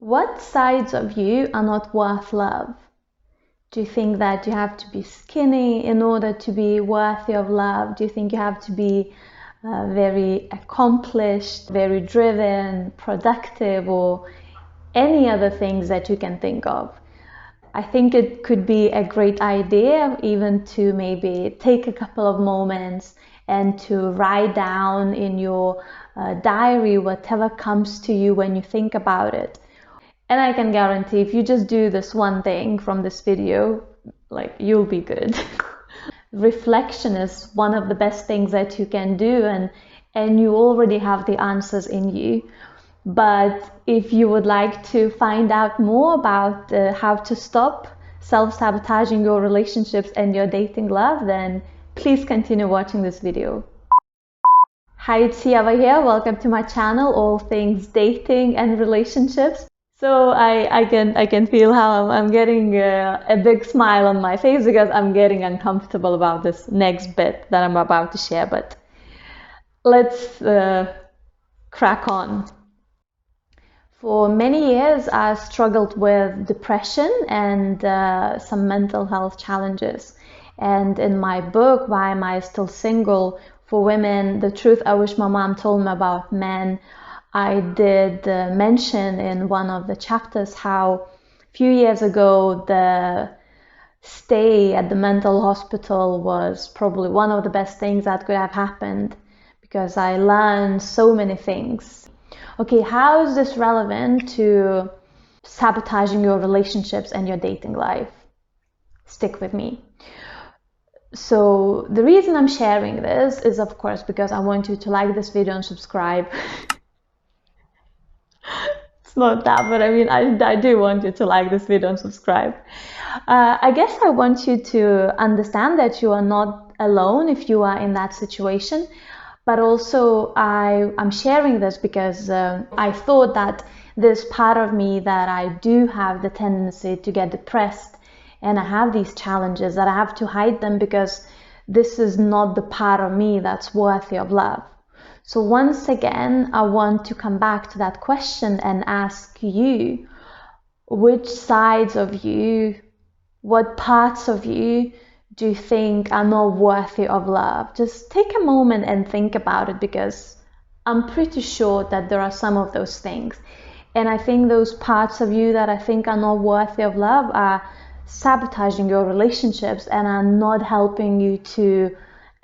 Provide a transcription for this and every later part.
What sides of you are not worth love? Do you think that you have to be skinny in order to be worthy of love? Do you think you have to be very accomplished, very driven, productive, or any other things that you can think of? I think it could be a great idea even to maybe take a couple of moments and to write down in your diary whatever comes to you when you think about it. And I can guarantee if you just do this one thing from this video, like, you'll be good. Reflection is one of the best things that you can do, and you already have the answers in you. But if you would like to find out more about how to stop self-sabotaging your relationships and your dating love, then please continue watching this video. Hi, it's Ieva here. Welcome to my channel, all things dating and relationships. So I can feel how I'm getting a big smile on my face because I'm getting uncomfortable about this next bit that I'm about to share. But let's crack on. For many years, I struggled with depression and some mental health challenges. And in my book, Why Am I Still Single? For Women, The Truth I Wish My Mom Told Me About Men, I did mention in one of the chapters how a few years ago the stay at the mental hospital was probably one of the best things that could have happened because I learned so many things. Okay, how is this relevant to sabotaging your relationships and your dating life? Stick with me. So the reason I'm sharing this is, of course, because I want you to like this video and subscribe. It's not that, but I mean, I do want you to like this video and subscribe. I guess I want you to understand that you are not alone if you are in that situation. But also I'm sharing this because I thought that there's part of me that I do have the tendency to get depressed, and I have these challenges that I have to hide them because this is not the part of me that's worthy of love. So once again, I want to come back to that question and ask you, which sides of you, what parts of you do you think are not worthy of love? Just take a moment and think about it, because I'm pretty sure that there are some of those things. And I think those parts of you that I think are not worthy of love are sabotaging your relationships and are not helping you to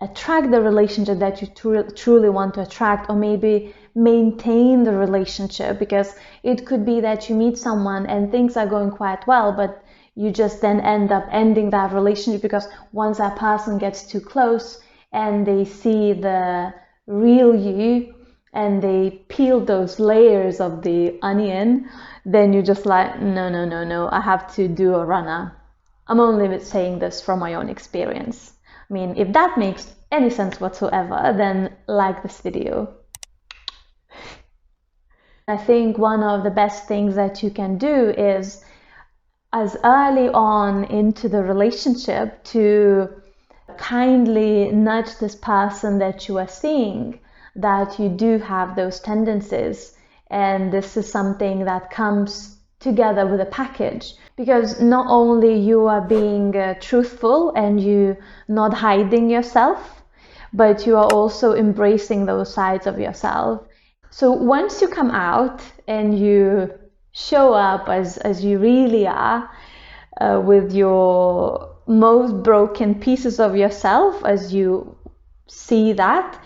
attract the relationship that you truly want to attract, or maybe maintain the relationship, because it could be that you meet someone and things are going quite well, but you just then end up ending that relationship because once that person gets too close and they see the real you and they peel those layers of the onion, then you're just like, no, I have to do a runner. I'm only saying this from my own experience. I mean, if that makes any sense whatsoever, then like this video. I think one of the best things that you can do is, as early on into the relationship, to kindly nudge this person that you are seeing that you do have those tendencies, and this is something that comes together with a package, because not only you are being truthful and you not hiding yourself, but you are also embracing those sides of yourself. So once you come out and you show up as you really are, with your most broken pieces of yourself, as you see that,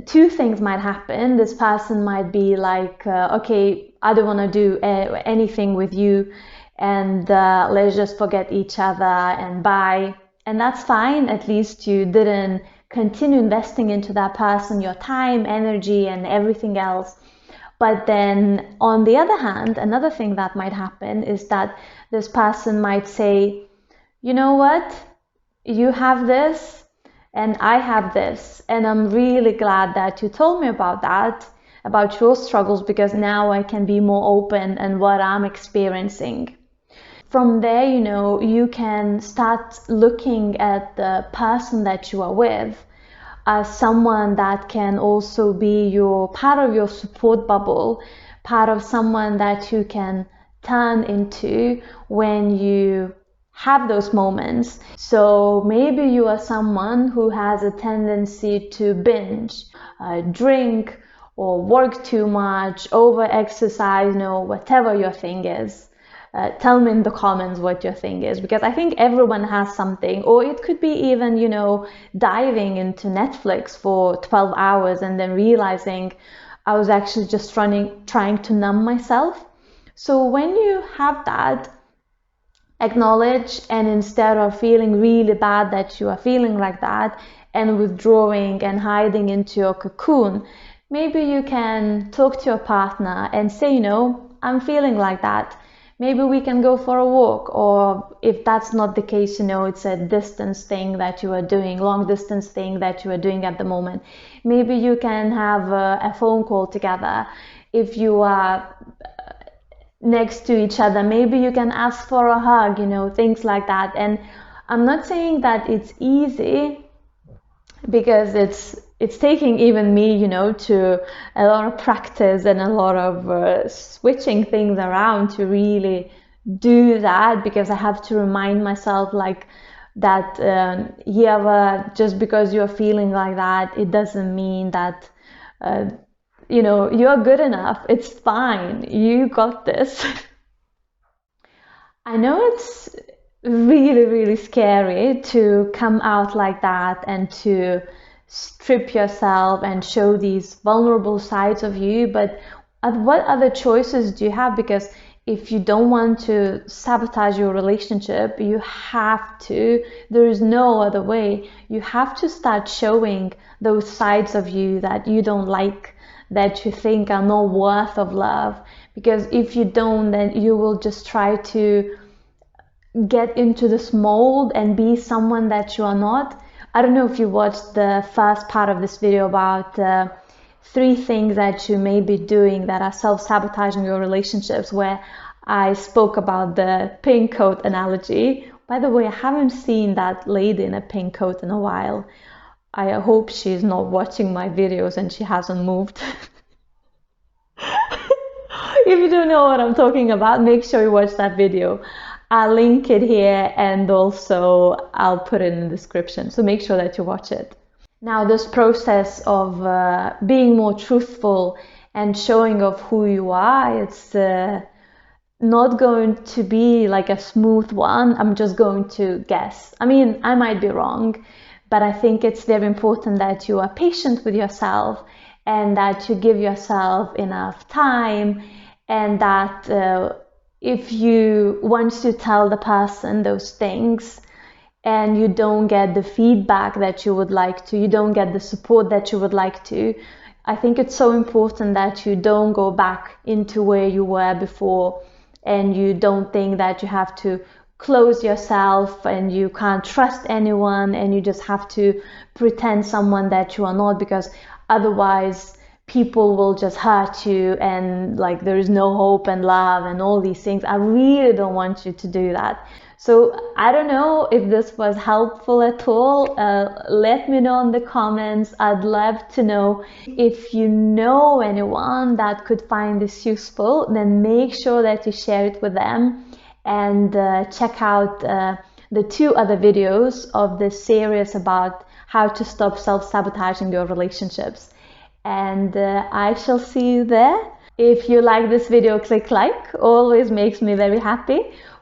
two things might happen. This person might be like, okay, I don't want to do anything with you, and let's just forget each other and bye. And that's fine. At least you didn't continue investing into that person your time, energy, and everything else. But then on the other hand, another thing that might happen is that this person might say, you know what, you have this and I have this, and I'm really glad that you told me about that, about your struggles, because now I can be more open and what I'm experiencing. From there, you know, you can start looking at the person that you are with as someone that can also be your part of your support bubble, part of someone that you can turn into when you have those moments. So maybe you are someone who has a tendency to binge, drink, or work too much, over exercise, whatever your thing is. Tell me in the comments what your thing is, because I think everyone has something. Or it could be even, diving into Netflix for 12 hours and then realizing I was actually just trying to numb myself. So when you have that, acknowledge, and instead of feeling really bad that you are feeling like that and withdrawing and hiding into your cocoon, maybe you can talk to your partner and say, I'm feeling like that. Maybe we can go for a walk. Or if that's not the case, it's a distance thing that you are doing, long distance thing that you are doing at the moment. Maybe you can have a phone call together. If you are next to each other, maybe you can ask for a hug, things like that. And I'm not saying that it's easy, because it's taking even me, to a lot of practice and a lot of switching things around to really do that, because I have to remind myself that, Ieva, just because you're feeling like that, it doesn't mean that you're good enough. It's fine. You got this. I know it's really, really scary to come out like that and to strip yourself and show these vulnerable sides of you, but what other choices do you have? Because if you don't want to sabotage your relationship, you have to. There is no other way. You have to start showing those sides of you that you don't like, that you think are not worth of love. Because if you don't, then you will just try to get into this mold and be someone that you are not. I don't know if you watched the first part of this video about 3 things that you may be doing that are self-sabotaging your relationships, where I spoke about the pink coat analogy. By the way, I haven't seen that lady in a pink coat in a while. I hope she's not watching my videos and she hasn't moved. If you don't know what I'm talking about, make sure you watch that video. I'll link it here, and also I'll put it in the description, so make sure that you watch it. Now, this process of being more truthful and showing of who you are, it's not going to be like a smooth one. I'm just going to guess. I mean, I might be wrong, but I think it's very important that you are patient with yourself, and that you give yourself enough time, and that if you want to tell the person those things and you don't get the feedback that you would like to, you don't get the support that you would like to, I think it's so important that you don't go back into where you were before, and you don't think that you have to close yourself and you can't trust anyone and you just have to pretend someone that you are not, because otherwise people will just hurt you and there is no hope and love and all these things. I really don't want you to do that. So I don't know if this was helpful at all. Let me know in the comments. I'd love to know. If you know anyone that could find this useful, then make sure that you share it with them, and check out the 2 other videos of this series about how to stop self-sabotaging your relationships. And I shall see you there. If you like this video, click like. Always makes me very happy.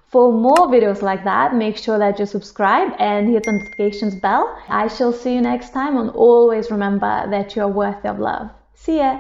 For more videos like that, make sure that you subscribe and hit the notifications bell. I shall see you next time, and always remember that you are worthy of love. See ya!